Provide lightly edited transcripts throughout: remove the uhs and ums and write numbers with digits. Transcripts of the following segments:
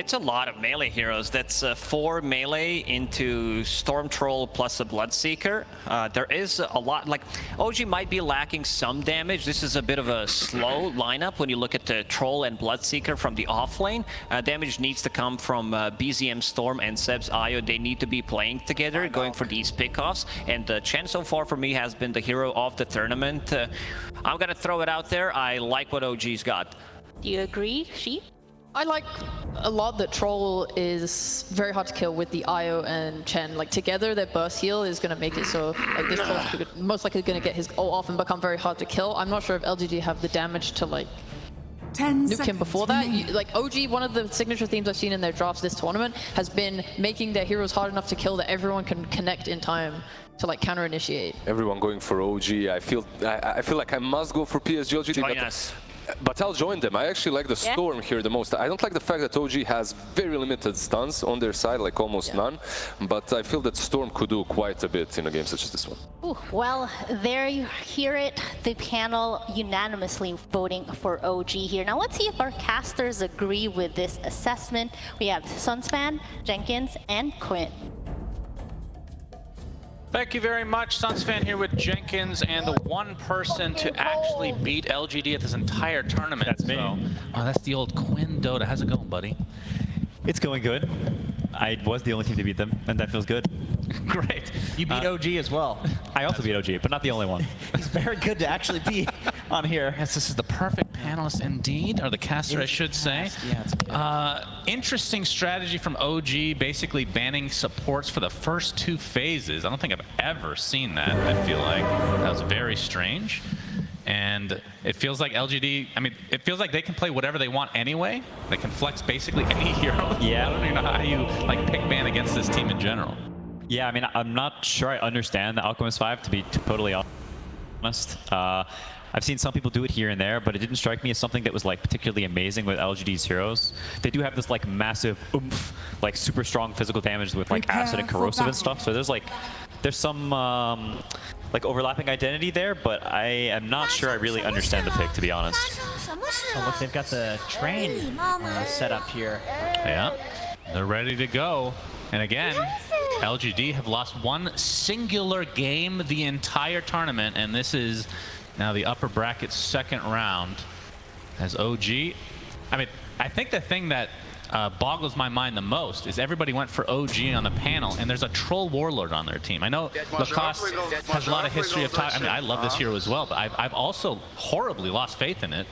It's a lot of melee heroes. That's 4 melee into Storm Troll plus a Bloodseeker. There is a lot, like, OG might be lacking some damage. This is a bit of a slow lineup when you look at the Troll and Bloodseeker from the offlane. Damage needs to come from BZM Storm and Seb's Io. They need to be playing together, going for these pickoffs. And Chen so far for me has been the hero of the tournament. I'm gonna throw it out there. I like what OG's got. Do you agree, Sheep? I like a lot that Troll is very hard to kill with the Io and Chen. Like together, their burst heal is going to make it so like this Troll's most likely going to get his ult off and become very hard to kill. I'm not sure if LGD have the damage to like nuke him before that. Like OG, one of the signature themes I've seen in their drafts this tournament has been making their heroes hard enough to kill that everyone can connect in time to like counter initiate. Everyone going for OG. I feel like I must go for Psg Lgd. Join us. But I'll join them. I actually like the Storm here the most. I don't like the fact that OG has very limited stuns on their side, like almost none. But I feel that Storm could do quite a bit in a game such as this one. Ooh, well, there you hear it. The panel unanimously voting for OG here. Now let's see if our casters agree with this assessment. We have Sunspan, Jenkins, and Quinn. Thank you very much. Sunsfan here with Jenkins, and the one person to actually beat LGD at this entire tournament. That's me. So, oh, that's the old Quinn Dota. How's it going, buddy? It's going good. I was the only team to beat them, and that feels good. Great. You beat OG as well. I also beat OG, but not the only one. He's very good to actually be on here. Yes, this is the perfect panelist indeed, or the caster, I should say. Yeah, it's okay. Interesting strategy from OG, basically banning supports for the first 2 phases. I don't think I've ever seen that. I feel like that was very strange. And it feels like LGD, I mean, it feels like they can play whatever they want anyway. They can flex basically any hero. Yeah. I don't even know how you like pick ban against this team in general. Yeah, I mean, I'm not sure I understand the Alchemist 5, to be totally honest. I've seen some people do it here and there, but it didn't strike me as something that was like particularly amazing with LGD's heroes. They do have this like massive oomph, like super strong physical damage with like acid and corrosive and stuff. So there's some like overlapping identity there, but I am not sure I really understand the pick, to be honest. Oh, look, they've got the train set up here. Yeah, they're ready to go. And again, LGD have lost one singular game the entire tournament, and this is now the upper bracket second round as OG. I mean, I think the thing that boggles my mind the most is everybody went for OG on the panel, and there's a Troll Warlord on their team. I know Lacoste has a lot of history of I mean, I love this hero as well, but I've also horribly lost faith in it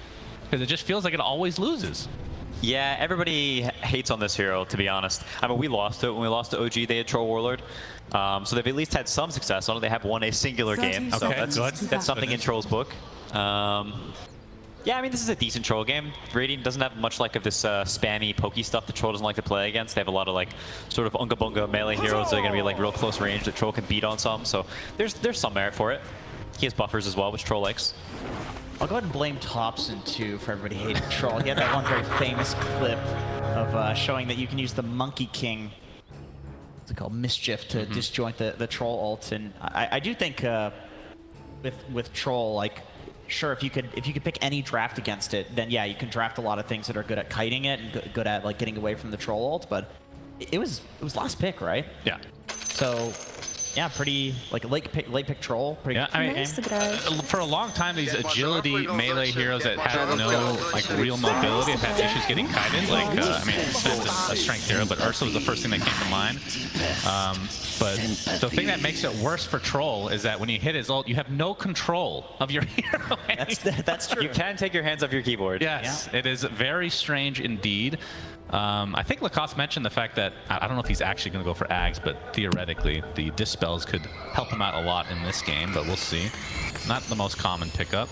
because it just feels like it always loses. Yeah, everybody hates on this hero, to be honest. I mean, we lost it. When we lost to OG, they had Troll Warlord. So they've at least had some success on it. They have won a singular game. So that's something in Troll's book. Yeah, I mean, this is a decent Troll game. Radiant doesn't have much like of this spammy, pokey stuff that Troll doesn't like to play against. They have a lot of like sort of unga bunga melee heroes that are going to be like real close range that Troll can beat on some. So there's some merit for it. He has buffers as well, which Troll likes. I'll go ahead and blame Thompson too for everybody hating Troll. He had that one very famous clip of showing that you can use the Monkey King, what's it called, Mischief, to disjoint the Troll ult. And I do think with Troll, like, sure, if you could pick any draft against it, then yeah, you can draft a lot of things that are good at kiting it and good at like getting away from the Troll ult. But it was last pick, right? Yeah. So. Yeah, pretty like late pick Troll. Pretty yeah, I mean, for a long time, these agility melee heroes that had no like real mobility have had issues getting kited. Like, I mean, Sen's a strength hero, but Ursa was the first thing that came to mind. But the thing that makes it worse for Troll is that when you hit his ult, you have no control of your hero. That's true. You can take your hands off your keyboard. Yes, yeah. It is very strange indeed. I think Lacoste mentioned the fact that, I don't know if he's actually going to go for Ags, but theoretically the Dispels could help him out a lot in this game, but we'll see. Not the most common pickup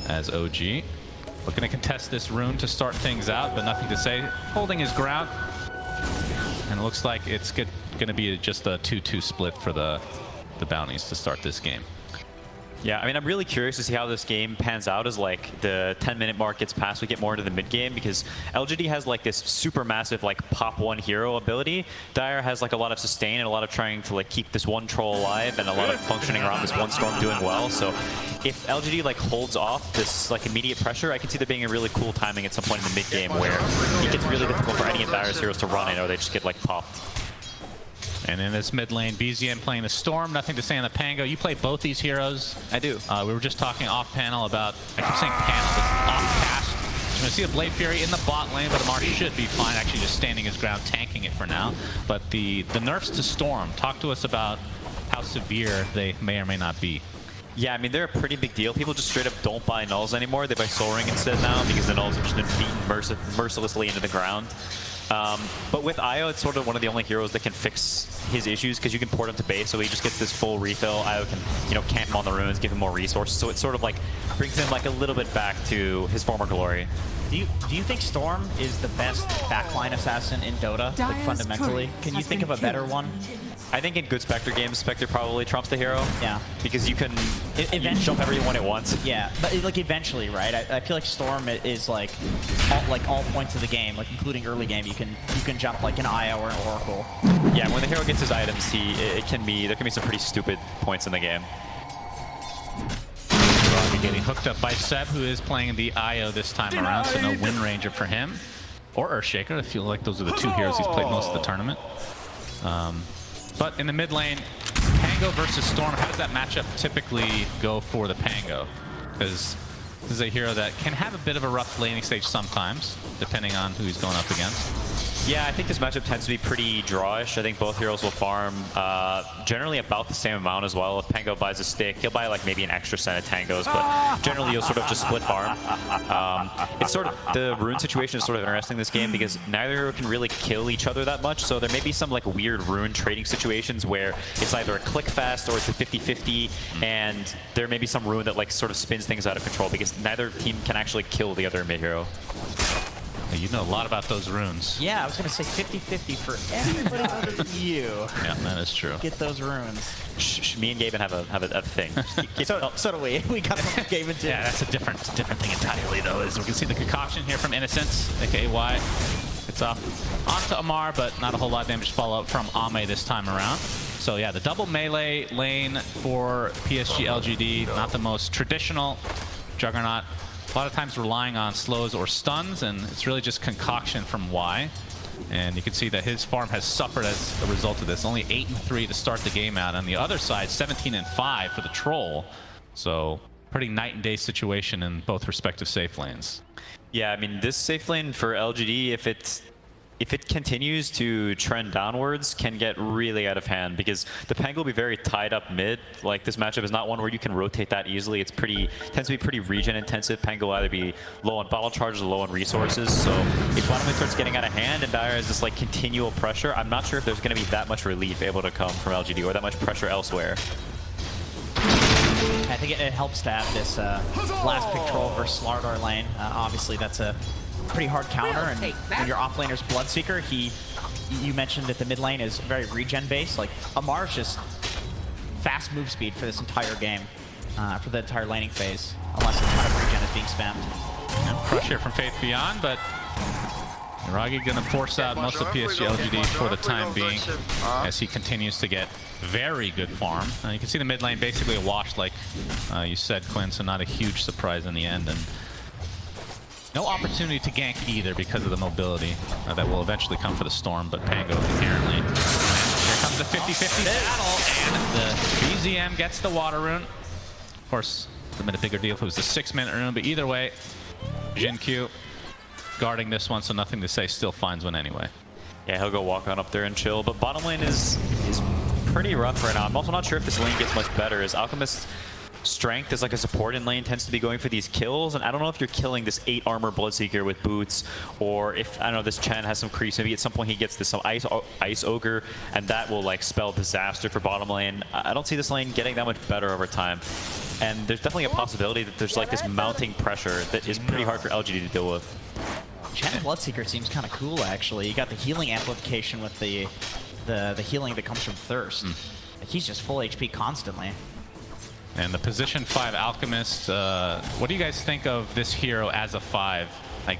as OG. Looking to contest this rune to start things out, but nothing to say. Holding his ground. And it looks like it's going to be just a 2-2 split for the bounties to start this game. Yeah, I mean, I'm really curious to see how this game pans out as like the 10-minute mark gets past, we get more into the mid game, because LGD has like this super massive like pop one hero ability. Dire has like a lot of sustain and a lot of trying to like keep this one troll alive and a lot of functioning around this one storm doing well. So if LGD like holds off this like immediate pressure, I can see there being a really cool timing at some point in the mid game where it gets really difficult for any of Dire's heroes to run in, or they just get like popped. And in this mid lane, BZM playing the Storm. Nothing to say on the Pango. You play both these heroes. I do. We were just talking off panel about, I keep saying panel, but off cast. You're going to see a Blade Fury in the bot lane, but Amar should be fine, actually just standing his ground, tanking it for now. But the nerfs to Storm, talk to us about how severe they may or may not be. Yeah, I mean, they're a pretty big deal. People just straight up don't buy nulls anymore. They buy Soul Ring instead now because the nulls have just been beaten mercilessly into the ground. But with Io, it's sort of one of the only heroes that can fix his issues, because you can port him to base, so he just gets this full refill. Io can, you know, camp him on the runes, give him more resources, so it sort of like brings him like a little bit back to his former glory. Do you think Storm is the best backline assassin in Dota, like fundamentally? Can you think of a better one? I think in good Spectre games, Spectre probably trumps the hero. Yeah. Because you can jump everyone at once. Yeah, but like eventually, right? I feel like Storm is like all points of the game, like including early game, you can jump like an Io or an Oracle. Yeah, when the hero gets his items, there can be some pretty stupid points in the game. Robbie getting hooked up by Seb, who is playing the Io this time around, so no Wind Ranger for him. Or Earthshaker. I feel like those are the two heroes he's played most of the tournament. But in the mid lane, Pango versus Storm, how does that matchup typically go for the Pango? Because this is a hero that can have a bit of a rough laning stage sometimes, depending on who he's going up against. Yeah, I think this matchup tends to be pretty drawish. I think both heroes will farm generally about the same amount as well. If Pango buys a stick, he'll buy like maybe an extra set of tangos, but generally you'll sort of just split farm. It's sort of, the rune situation is sort of interesting this game because neither hero can really kill each other that much, so there may be some like weird rune trading situations where it's either a click fast or it's a 50-50, and there may be some rune that like sort of spins things out of control because neither team can actually kill the other mid hero. You know a lot about those runes. Yeah, I was going to say 50-50 for everybody but you. Yeah, that is true. Get those runes. Me and Gaben have a thing. So do we. We got some Gaben too. Yeah, that's a different thing entirely, though. Is we can see the concoction here from Innocence, aka Y. It's off onto Amar, but not a whole lot of damage follow-up from Ame this time around. So yeah, the double melee lane for PSG Lgd, not the most traditional Juggernaut. A lot of times relying on slows or stuns, and it's really just concoction from Y. And you can see that his farm has suffered as a result of this. Only 8-3 to start the game out. On the other side, 17-5 for the Troll. So pretty night and day situation in both respective safe lanes. Yeah, I mean, this safe lane for LGD, if it continues to trend downwards, can get really out of hand because the Pang will be very tied up mid. Like, this matchup is not one where you can rotate that easily. It's tends to be pretty regen intensive. Pang will either be low on bottle charges or low on resources. So if bottom lane starts getting out of hand and Dire has this like continual pressure, I'm not sure if there's going to be that much relief able to come from LGD or that much pressure elsewhere. I think it helps to have this last pick Troll versus Slardar lane. Obviously, that's a pretty hard counter, and when your off-laner's Bloodseeker, you mentioned that the mid lane is very regen-based. Like, Amar's just fast move speed for this entire game, for the entire laning phase, unless a ton of regen is being spammed. And crush here from Faith Beyond, but Ragi gonna force out most of PSG Lgd for the time being, as he continues to get very good farm. You can see the mid lane basically a wash, like you said, Quinn, so not a huge surprise in the end. And no opportunity to gank either because of the mobility that will eventually come for the Storm, but Pango apparently. And here comes the 50-50 battle, and the BZM gets the water rune. Of course, it would have been a bigger deal if it was the 6-minute rune, but either way, Jin Q guarding this one, so nothing to say, still finds one anyway. Yeah, he'll go walk on up there and chill, but bottom lane is pretty rough right now. I'm also not sure if this lane gets much better, as Alchemist's strength as like a support in lane tends to be going for these kills, and I don't know if you're killing this 8 armor Bloodseeker with boots, or if, I don't know, this Chen has some creeps, maybe at some point he gets this some ice ogre, and that will like spell disaster for bottom lane. I don't see this lane getting that much better over time, and there's definitely a possibility that there's like this mounting pressure that is pretty hard for LGD to deal with. Chen Bloodseeker seems kind of cool, actually. You got the healing amplification with the healing that comes from Thirst. Like, he's just full HP constantly. And the position 5 Alchemist, what do you guys think of this hero as a 5? Like,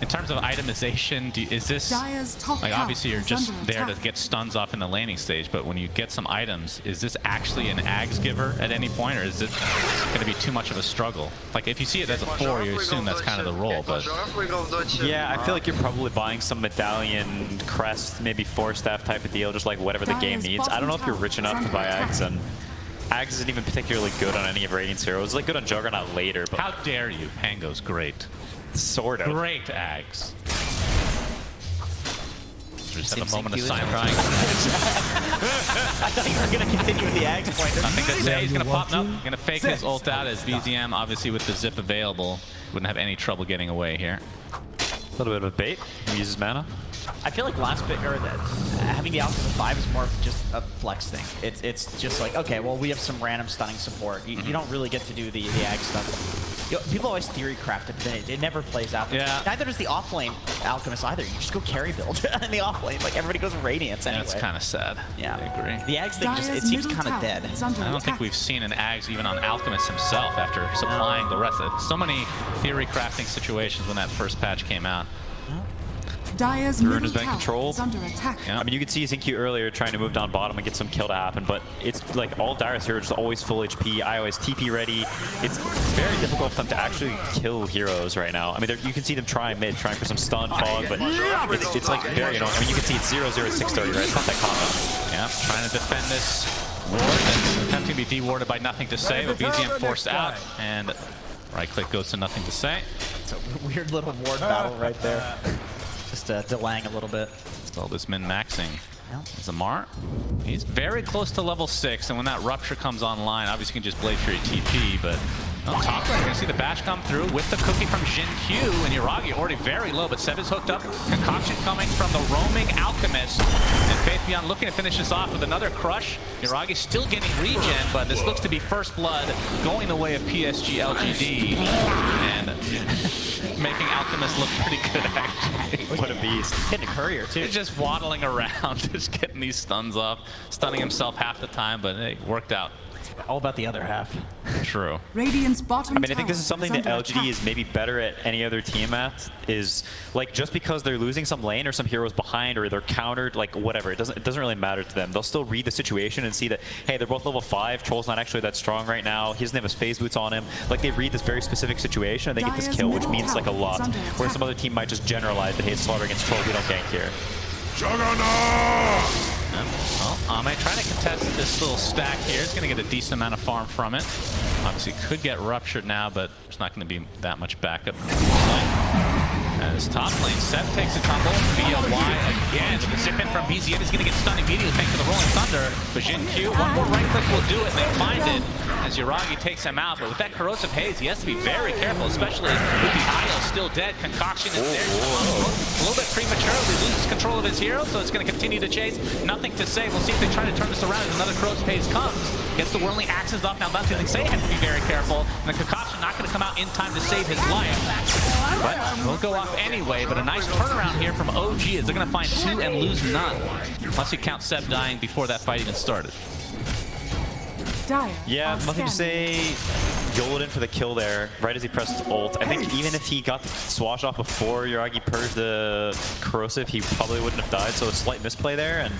in terms of itemization, is this, like, obviously you're just there to get stuns off in the laning stage, but when you get some items, is this actually an Ags giver at any point, or is it going to be too much of a struggle? Like, if you see it as a 4, you assume that's kind of the role, but... Yeah, I feel like you're probably buying some medallion, crest, maybe 4-staff type of deal, just like whatever the game needs. I don't know if you're rich enough to buy Ags, and Ags isn't even particularly good on any of Radiant's heroes. It's like good on Juggernaut later, but... How dare you? Pango's great. Sort of. Great Ags. Just have a moment of Sim silence. I thought you were going to continue with the Ags point. Nothing to say. He's going to pop. Nope. Going to fake his ult out as BZM, obviously with the zip available, wouldn't have any trouble getting away here. A little bit of a bait. He uses mana. I feel like last pick, or that having the Alchemist 5 is more of just a flex thing. It's just like, okay, well, we have some random stunning support. You don't really get to do the Ag stuff. You know, people always theory craft it, but it never plays out. Yeah. Neither does the off-lane Alchemist either. You just go carry build in the off-lane. Like, everybody goes Radiance anyway. That's kind of sad. Yeah. I agree. The Ags thing, just, it seems kind of dead. I don't think we've seen an Ags even on Alchemist himself after supplying the rest of it. So many theory crafting situations when that first patch came out. Dire's Rune has been controlled. under attack. Yeah. I mean, you could see Zincu earlier trying to move down bottom and get some kill to happen, but it's like all Dire's heroes are always full HP, iOS TP ready. It's very difficult for them to actually kill heroes right now. I mean, you can see them trying mid, trying for some stun, fog, but it's like very annoying. I mean, you can see it's 0-0 630, right? It's not that common. Yeah, trying to defend this ward that's attempting to be dewarded by Nothing to Say, but BZM forced out, and right click goes to Nothing to Say. It's a weird little ward battle right there. Just delaying a little bit. Still this min-maxing. Zamar, he's very close to level 6, and when that Rupture comes online, obviously you can just Blade Fury TP, but top lane, you're gonna see the bash come through with the cookie from Jin Q, and Yuragi already very low, but Seb is hooked up. Concoction coming from the roaming Alchemist, and Faith Beyond looking to finish this off with another crush. Yuragi still getting regen, but this looks to be first blood going the way of PSG Lgd, and making Alchemist look pretty good, actually. What a beast. Hitting Courier, too. He's just waddling around, just getting these stuns off, stunning himself half the time, but it worked out. All about the other half. True. Radiant's bottom I mean, I think this is something that tower LGD is maybe better at any other team at, is like just because they're losing some lane or some heroes behind or they're countered, like whatever, it doesn't really matter to them. They'll still read the situation and see that, hey, they're both level 5, Troll's not actually that strong right now, he doesn't have his phase boots on him. Like they read this very specific situation and they get this kill, which means like a lot. Where some other team might just generalize that, hey, it's slaughter against Troll, we don't gank here. Well, Ame trying to contest this little stack here. He's going to get a decent amount of farm from it. Obviously could get ruptured now, but there's not going to be that much backup. As top lane, Seb takes a tumble via Y again. The zip in from BZM is going to get stunned immediately thanks to the Rolling Thunder. But Jin Q, one more right click will do it, and they find it as Yuragi takes him out. But with that corrosive haze, he has to be very careful, especially with the IO still dead. Concoction is there. A little bit premature. He loses control of his hero, so it's going to continue to chase. Nothing to say. We'll see if they try to turn this around as another corrosive haze comes. Gets the whirling axes off. Now Nothing to Say has to be very careful. And the Concoction not going to come out in time to save his life. But we'll go off anyway, but a nice turnaround here from OG as they're going to find 2 and lose none. Plus you count Seb dying before that fight even started. Yeah, Nothing to Say yodeled in for the kill there, right as he pressed ult. I think even if he got the swash off before Yuragi purged the corrosive, he probably wouldn't have died, so a slight misplay there. And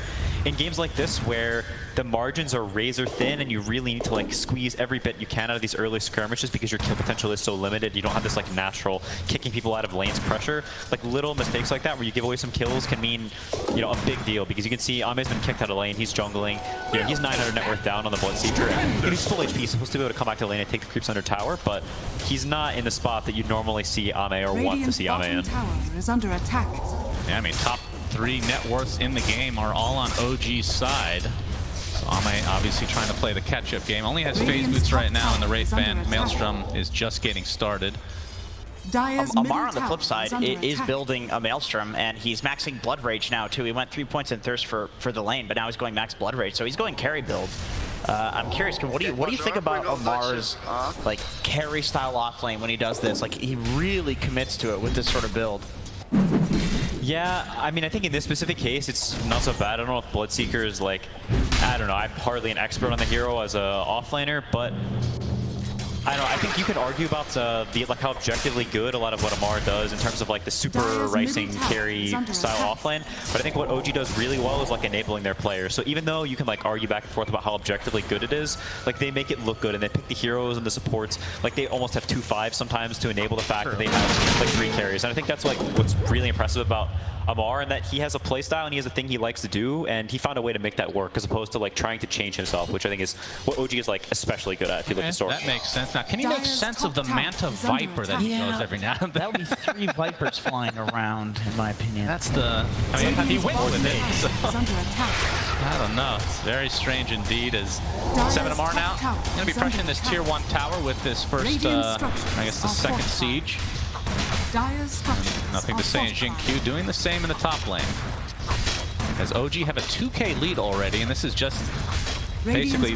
in games like this where the margins are razor thin and you really need to like squeeze every bit you can out of these early skirmishes because your kill potential is so limited, you don't have this like natural kicking people out of lanes pressure. Like little mistakes like that where you give away some kills can mean, you know, a big deal, because you can see Ame's been kicked out of lane, he's jungling, you know, he's 900 net worth down on the Bloodseeker, and he's full HP, he's supposed to be able to come back to lane and take the creeps under tower, but he's not in the spot that you normally see Ame or want to see Ame in. tower is under attack. Yeah, I mean, top 3 net worths in the game are all on OG's side. So Ame obviously trying to play the catch-up game. Only has phase boots right now, and the Wraith Band Maelstrom is just getting started. Amar on the flip side is building a Maelstrom, and he's maxing Blood Rage now too. He went 3 points in Thirst for the lane, but now he's going max Blood Rage, so he's going carry build. I'm curious, what do you think about Amar's like carry style offlane when he does this? Like he really commits to it with this sort of build. Yeah, I mean, I think in this specific case, it's not so bad. I don't know if Bloodseeker is like I don't know. I'm hardly an expert on the hero as a offlaner, but I don't know. I think you could argue about like how objectively good a lot of what Amar does in terms of like the super racing carry style offlane. But I think what OG does really well is like enabling their players. So even though you can like argue back and forth about how objectively good it is, like they make it look good and they pick the heroes and the supports. Like they almost have 2-5 sometimes to enable the fact that they have like 3 carries. And I think that's like what's really impressive about Amar, and that he has a playstyle and he has a thing he likes to do, and he found a way to make that work as opposed to like trying to change himself, which I think is what OG is like especially good at if you look at Storm. That makes sense. Now, can you make sense of the Manta Viper that he knows every now and then? That would be 3 Vipers flying around, in my opinion. That's the... I mean, he went with it. So. Is under attack. I don't know. It's very strange indeed. As 7 Amar now going to be pressuring this tier 1 tower with this first, I guess the second siege. Nothing to say in Jin-Q doing the same in the top lane. As OG have a 2K lead already, and this is just basically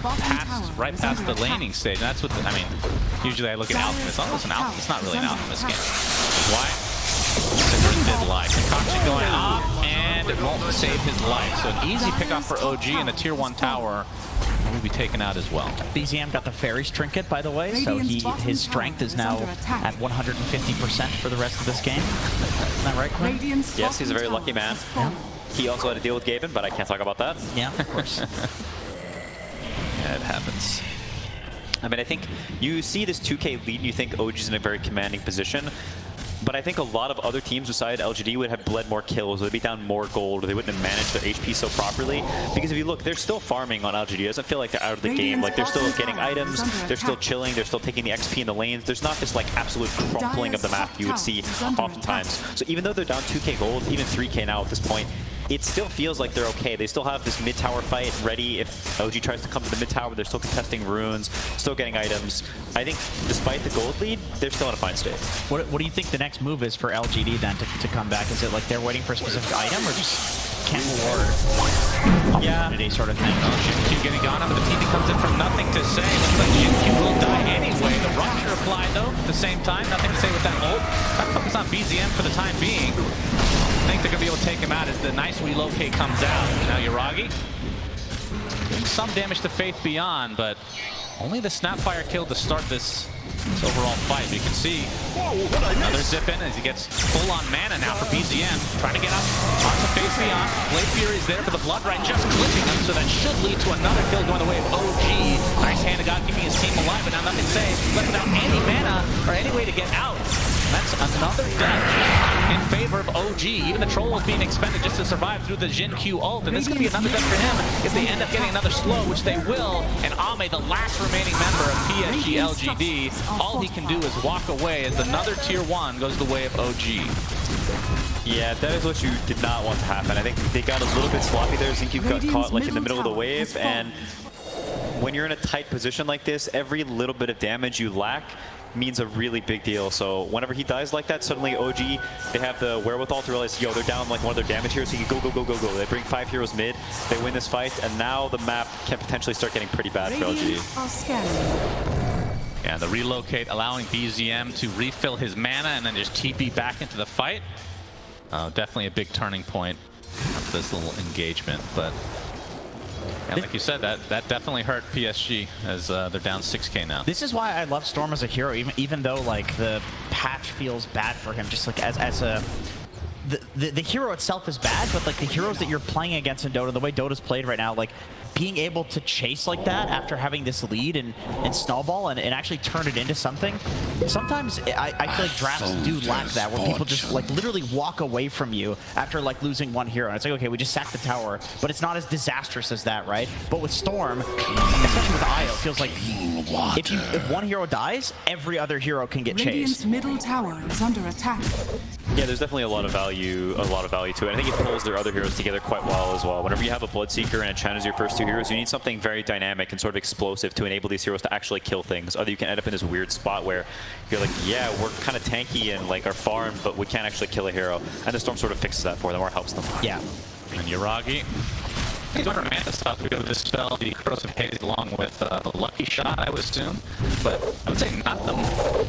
right past the laning stage. And that's what I mean. Usually I look at Alchemist. Oh, it's an Alchemist. It's not really an Alchemist game. Why? Sigurd did lie. Concoction going up, and it won't save his life. So an easy pickup for OG in the tier 1 tower. Will be taken out as well. BZM got the Fairies Trinket, by the way, so his strength is now at 150% for the rest of this game. Isn't that right, Quinn? Yes, he's a very lucky man. Yeah. He also had to deal with Gaben, but I can't talk about that. Yeah, of course. Yeah, it happens. I mean, I think you see this 2K lead and you think OG's in a very commanding position. But I think a lot of other teams besides LGD would have bled more kills, they'd be down more gold, or they wouldn't have managed their HP so properly. Because if you look, they're still farming on LGD. It doesn't feel like they're out of the game. Like, they're still getting items, they're still chilling, they're still taking the XP in the lanes. There's not this, like, absolute crumpling of the map you would see oftentimes. So even though they're down 2K gold, even 3K now at this point, it still feels like they're okay. They still have this mid-tower fight ready if OG tries to come to the mid-tower. They're still contesting runes, still getting items. I think despite the gold lead, they're still in a fine state. What do you think the next move is for LGD then to come back? Is it like they're waiting for a specific item, or just can't war opportunity sort of thing? Jin-Q getting gone, but the TP comes in from nothing to say. Looks like Jin-Q will die anyway. The rupture applied though at the same time. Nothing to say with that ult. Gotta focus on BZM for the time being. I think they're going to be able to take him out as the nice relocate comes out. Now Yuragi doing some damage to Faith Beyond, but only the Snapfire kill to start this overall fight. You can see another zip in as he gets full-on mana now for BZM. Trying to get up onto Faith Beyond. Blade Fury is there for the Blood Right, just clipping him, so that should lead to another kill going the way of OG. Nice hand of God keeping his team alive, but now nothing to say. Left without any mana or any way to get out. That's another death in favor of OG. Even the troll is being expended just to survive through the Jin-Q ult. And this is going to be another death for him if they end up getting another slow, which they will. And Ame, the last remaining member of Psg Lgd, all he can do is walk away as another tier 1 goes the way of OG. Yeah, that is what you did not want to happen. I think they got a little bit sloppy there. Jin-Q got caught like in the middle of the wave. And when you're in a tight position like this, every little bit of damage you lack means a really big deal. So whenever he dies like that, suddenly OG, they have the wherewithal to realize, yo, they're down like one of their damage heroes, so you can go. They bring 5 heroes mid, they win this fight, and now the map can potentially start getting pretty bad for LG. Yeah, the relocate allowing BZM to refill his mana and then just TP back into the fight. Definitely a big turning point of this little engagement, but yeah, like you said, that definitely hurt PSG as they're down 6K now. This is why I love Storm as a hero, even though like the patch feels bad for him, just like as a the hero itself is bad, but like the heroes that you're playing against in Dota, the way Dota's played right now, like being able to chase like that after having this lead and snowball and actually turn it into something. Sometimes I feel like drafts do lack that, where people just like literally walk away from you after like losing one hero. And it's like, okay, we just sacked the tower, but it's not as disastrous as that, right? But with Storm, especially with Io, it feels like if one hero dies, every other hero can get chased. Radiant's middle tower is under attack. Yeah, there's definitely a lot of value to it. I think it pulls their other heroes together quite well as well. Whenever you have a Bloodseeker and a Chen as your first 2 heroes, you need something very dynamic and sort of explosive to enable these heroes to actually kill things. Other you can end up in this weird spot where you're like, yeah, we're kind of tanky and like are farm, but we can't actually kill a hero. And the Storm sort of fixes that for them or helps them. Yeah. And Yuragi doing mana stuff to be able to dispel the corrosive haze along with the lucky shot, I would assume. But I would say not the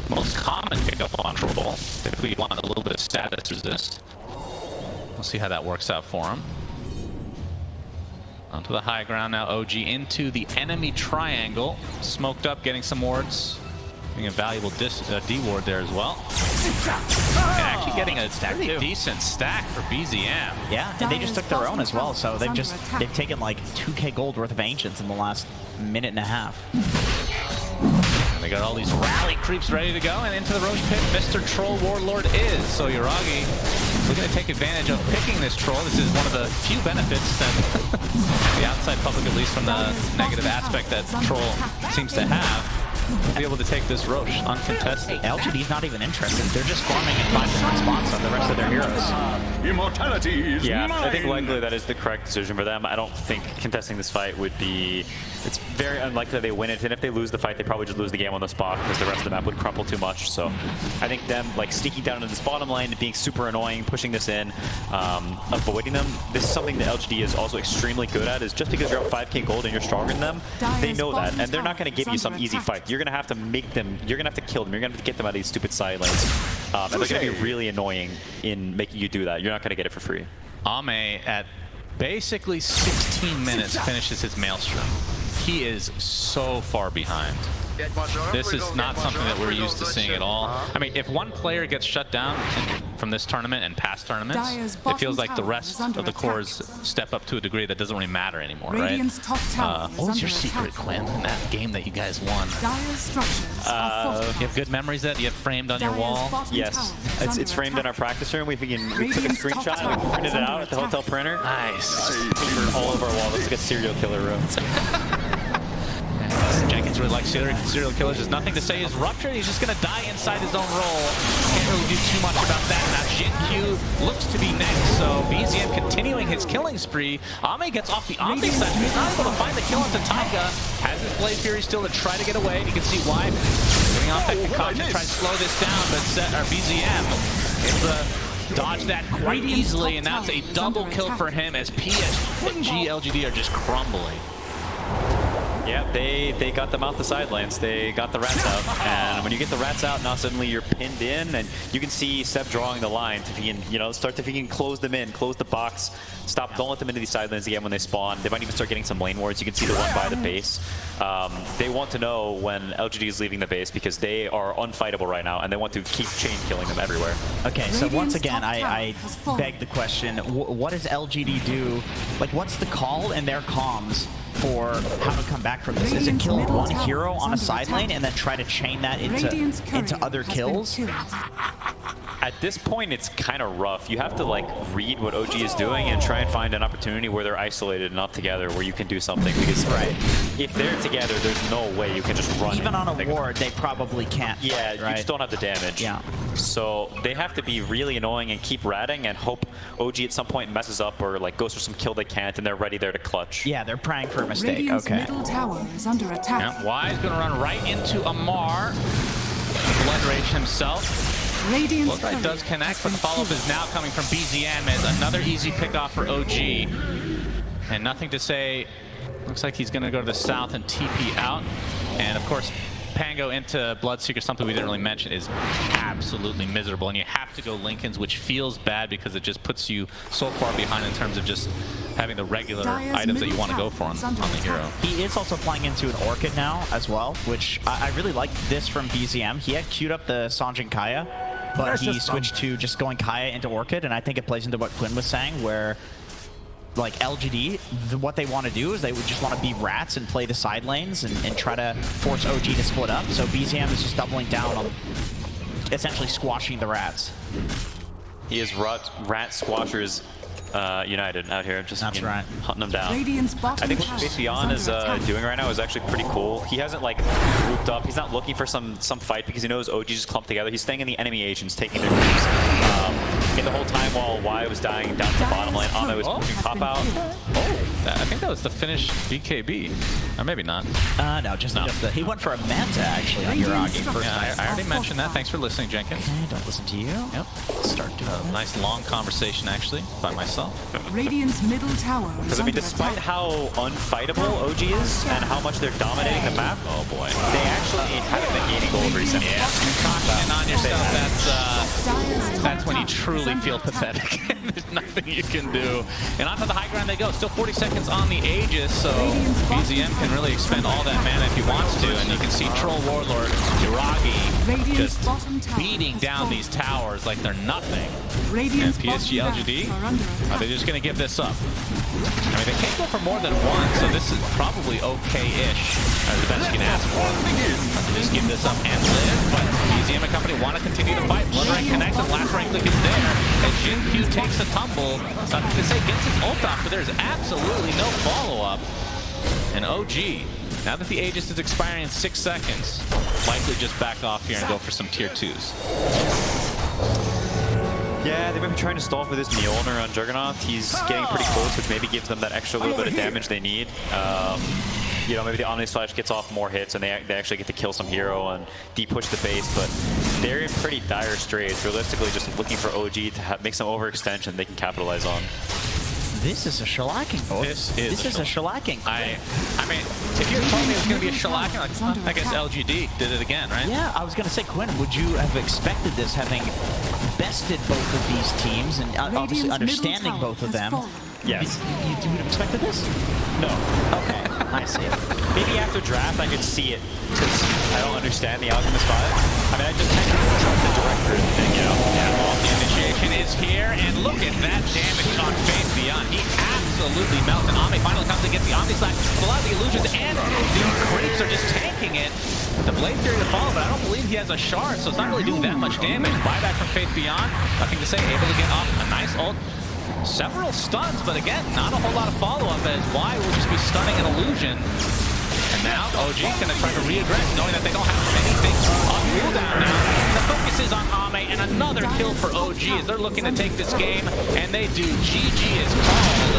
most common pickup on Troll if we want a little bit of status resist. We'll see how that works out for him. Onto the high ground now, OG into the enemy triangle. Smoked up, getting some wards. Getting a valuable D ward there as well. And actually getting a pretty decent stack for BZM. Yeah, and they just took their own as well, so they've taken like 2k gold worth of Ancients in the last minute and a half. And they got all these rally creeps ready to go, and into the Roche pit, Mr. Troll Warlord is. So Yuragi looking to take advantage of picking this troll. This is one of the few benefits that the outside public, at least from the negative aspect that Troll seems to have. Be able to take this Roche uncontested. LGD's not even interested. They're just farming in 5 different spots on the rest of their heroes. Immortality is mine. I think likely that is the correct decision for them. I don't think contesting this fight would be... It's very unlikely they win it, and if they lose the fight, they probably just lose the game on the spot because the rest of the map would crumple too much. So I think them like sneaking down into this bottom lane, being super annoying, pushing this in, avoiding them. This is something that LGD is also extremely good at, is just because you're up 5k gold and you're stronger than them, they know that, and they're not going to give you some easy fight. You're going to have to make them, you're going to have to kill them, you're going to have to get them out of these stupid side lanes. And they're going to be really annoying in making you do that. You're not going to get it for free. Ame at basically 16 minutes finishes his Maelstrom. He is so far behind. This is not something that we're used to seeing at all. I mean, if one player gets shut down from this tournament and past tournaments, it feels like the rest of the cores step up to a degree that doesn't really matter anymore, right? What was your secret, Quinn, in that game that you guys won? You have good memories that you have framed on your wall? Yes, it's framed in our practice room. We took a screenshot and we printed it out at the hotel printer. Nice. Paper all over our wall. Looks like a serial killer room. Jenkins really likes serial killers. There's nothing to say. He's ruptured. He's just going to die inside his own role. Can't really do too much about that. Now Jin looks to be next. So BZM continuing his killing spree. Ame gets off the Omni side. He's not able to find the kill onto Taiga. Has his Blade Fury still to try to get away. You can see why. Giving off that concoction, trying to slow this down. But BZM able to dodge that quite easily. And that's a double kill for him as Psg Lgd are just crumbling. Yeah, they got them out the side lanes. They got the rats out, and when you get the rats out, now suddenly you're pinned in, and you can see Seb drawing the line to begin, start to begin close them in, close the box, stop, don't let them into these side lanes again when they spawn. They might even start getting some lane wards. You can see the one by the base. They want to know when LGD is leaving the base because they are unfightable right now, and they want to keep chain killing them everywhere. Okay, so once again, I beg the question: what does LGD do? Like, what's the call in their comms for how to come back from this? Is it kill one hero on a side lane and then try to chain that into other kills? At this point, it's kind of rough. You have to like read what OG is doing and try and find an opportunity where they're isolated and not together, where you can do something. Because if they're together, there's no way you can just run. Even on a ward, they probably can't. Yeah, you just don't have the damage. Yeah. So they have to be really annoying and keep ratting and hope OG at some point messes up or like goes for some kill they can't, and they're ready there to clutch. Yeah, they're praying for a mistake. Radiant's okay. middle tower is under attack. Yeah, Wise going to run right into Amar. Blood Rage himself. Blood Rage does connect, but the follow-up is now coming from BZM as another easy pick-off for OG. And nothing to say. Looks like he's going to go to the south and TP out. And of course, Pango into Bloodseeker, something we didn't really mention, is absolutely miserable. And you have to go Linken's, which feels bad because it just puts you so far behind in terms of just having the regular items that you want to go for on the hero. He is also playing into an Orchid now as well, which I really like this from BZM. He had queued up the Sanjin Kaya, but he switched to just going Kaya into Orchid, and I think it plays into what Quinn was saying, where like LGD, what they want to do is they would just want to be rats and play the side lanes and try to force OG to split up. So BZM is just doubling down on essentially squashing the rats. He is rat squashers united out here, just hunting them down. I think what Facian is doing right now is actually pretty cool. He hasn't like grouped up. He's not looking for some fight because he knows OG just clumped together. He's staying in the enemy agents, taking their groups. In the whole time while Y was dying down to the bottom lane, Ame was pushing top out. I think that was the finish BKB. Or maybe not. No, just he went for a Manta actually on Yuragi first. Yeah, I already mentioned that. Thanks for listening, Jenkins. Okay, don't listen to you. Yep. Let's start doing a nice long conversation actually by myself. Radiant's middle tower is Because I mean, despite how unfightable OG is and how much they're dominating the map, oh boy, they actually haven't been gaining gold recently. Yeah, caution on yourself. That's when you truly really feel pathetic. There's nothing you can do. And onto the high ground they go. Still 40 seconds on the Aegis, so BZM can really expend all that mana if he wants to. And you can see Troll Warlord, Iragi, just beating down these towers like they're nothing. And Psg Lgd, are they just going to give this up? I mean, they can't go for more than one, so this is probably okay-ish, as the best you can ask for. Just give this up and live, but BZM and company want to continue to fight. Blood rank connects, and last rank look is there, and Jin takes a tumble. Nothing to say, gets his ult off, but there's absolutely no follow-up. And OG, now that the Aegis is expiring in 6 seconds, likely just back off here and go for some tier 2s. Yeah, they might be trying to stall for this Mjolnir on Juggernaut. He's getting pretty close, which maybe gives them that extra little bit of damage they need. You know, maybe the Omni Slash gets off more hits and they actually get to kill some hero and de-push the base, but they're in pretty dire straits. Realistically, just looking for OG to make some overextension they can capitalize on. This is a shellacking, boys. This is a shellacking. I mean, if you told me it was going to be a shellacking, I guess LGD did it again, right? Yeah, I was going to say, Quinn, would you have expected this, having bested both of these teams and obviously understanding both of them? Yes. You would have expected this? No. Okay, I see. Maybe after draft I could see it, because I don't understand the Alchemist spot. I mean, I just kind of trust the director thing, you know? Yeah, well, the initiation is here, and look at that damage on Faith Beyond. He absolutely melts, and Ame finally comes to get the Omni Slash. A lot of the illusions and the creeps are just tanking it. The Blade Fury to follow, but I don't believe he has a shard, so it's not really doing that much damage. Buyback from Faith Beyond, nothing to say, able to get off a nice ult. Several stuns, but again, not a whole lot of follow-up, as Y will just be stunning an illusion. And now OG going to try to reaggress, knowing that they don't have anything on cooldown now. The focus is on Ame, and another kill for OG as they're looking to take this game, and they do. GG is called,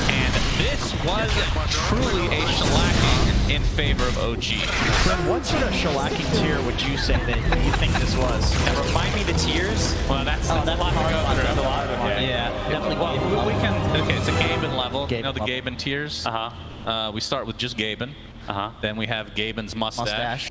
and this was truly a shellacking in favor of OG. Quinn, what sort of shellacking tier would you say that you think this was? And remind me the tiers. Well, that's a lot to go through. That's a lot of them, Yeah, definitely. Well, we can, okay, it's a Gaben level. You know the Gaben Gaben tiers? Uh-huh. We start with just Gaben. Then we have Gaben's mustache.